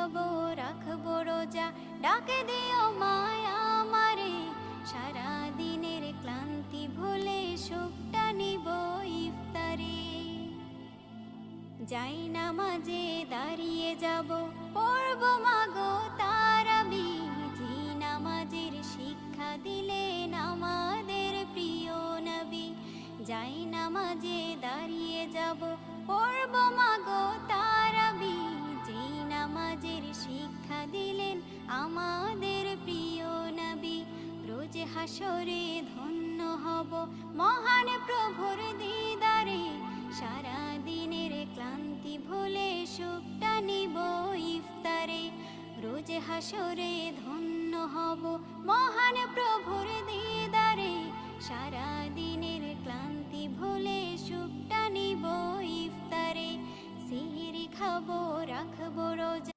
খাবো রাখবো রোজা, ডাকে দিও মায়া আমারে, সারা দিনের ক্লান্তি ভুলে সুখটা নিব ইফতারে। যাই নামাজে দাঁড়িয়ে যাব, পড়ব মাগো তারাবি, যে নামাজের শিক্ষা দিলেন আমাদের প্রিয় নবী। যাই নামাজে দাঁড়িয়ে যাব, পড়ব মাগো তারাবি, যে নামাজের শিক্ষা দিলেন আমাদের প্রিয় নবী। রোজ হাসরে ধন্য হব মহান প্রভুর দিদারে, সারা দিনের ক্লান্তি ভুলে সুখটা নিব ইফতারে। রোজ হাসরে ধন্য হব মহান প্রভুর দিদারে, সারা দিনের ক্লান্তি ভুলে সুখটা নিব ইফতারে। সিহরি খাবো রাখবো রোজা,